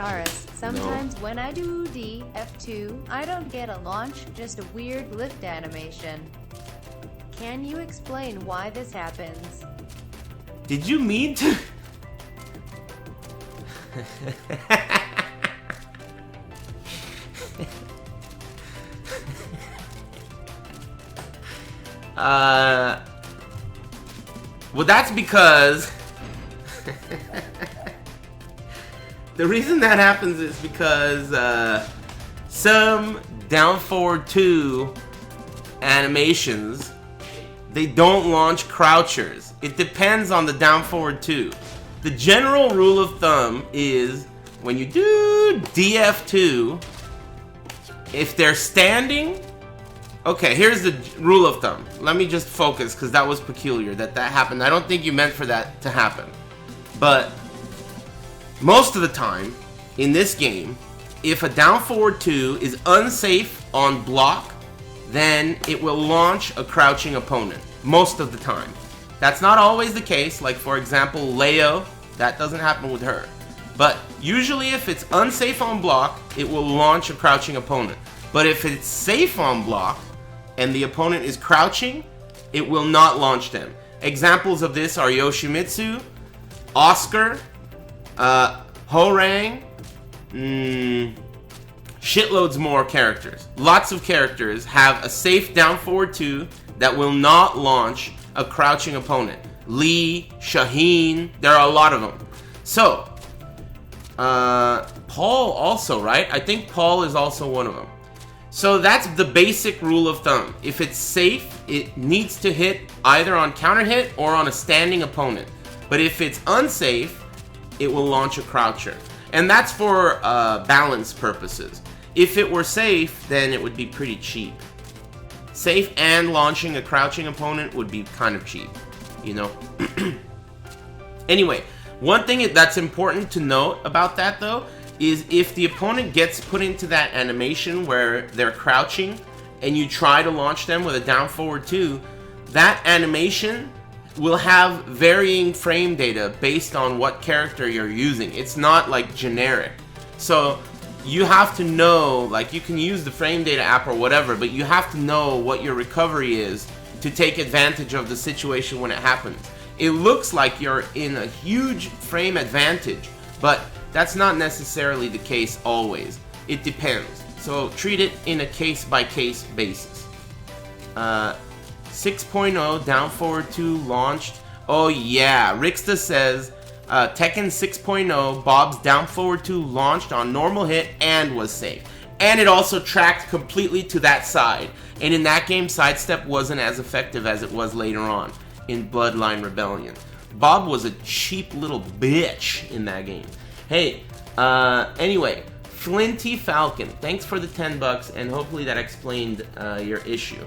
Taurus. Sometimes when I do D, F2, I don't get a launch, just a weird lift animation. Can you explain why this happens? Did you mean to? Well, that's because the reason that happens is because some down forward 2 animations, they don't launch crouchers. It depends on the down forward 2. The general rule of thumb is when you do DF2, if they're standing, okay, here's the rule of thumb. Let me just focus because that was peculiar that happened. I don't think you meant for that to happen. But most of the time in this game, if a down forward 2 is unsafe on block, then it will launch a crouching opponent. Most of the time. That's not always the case. Like for example, Leo, that doesn't happen with her. But usually if it's unsafe on block, it will launch a crouching opponent. But if it's safe on block and the opponent is crouching, it will not launch them. Examples of this are Yoshimitsu, Oscar, Horang, shitloads more characters. Lots of characters have a safe down forward 2 that will not launch a crouching opponent. Lee, Shaheen, there are a lot of them. So, Paul also, right? I think Paul is also one of them. So that's the basic rule of thumb. If it's safe, it needs to hit either on counter hit or on a standing opponent. But if it's unsafe, it will launch a croucher. And that's for balance purposes. If it were safe, then it would be pretty cheap. Safe and launching a crouching opponent would be kind of cheap, you know? Anyway, one thing that's important to note about that though, is if the opponent gets put into that animation where they're crouching and you try to launch them with a down forward 2, that animation will have varying frame data based on what character you're using. It's not like generic. So you have to know, like you can use the frame data app or whatever, but you have to know what your recovery is to take advantage of the situation when it happens. It looks like you're in a huge frame advantage, but that's not necessarily the case always. It depends. So treat it in a case-by-case basis. 6.0 down forward 2 launched. Oh yeah, Rixta says Tekken 6.0 Bob's down forward 2 launched on normal hit and was safe. And it also tracked completely to that side. And in that game, sidestep wasn't as effective as it was later on in Bloodline Rebellion. Bob was a cheap little bitch in that game. Hey, anyway, Flinty Falcon, thanks for the $10 and hopefully that explained your issue.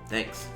Thanks.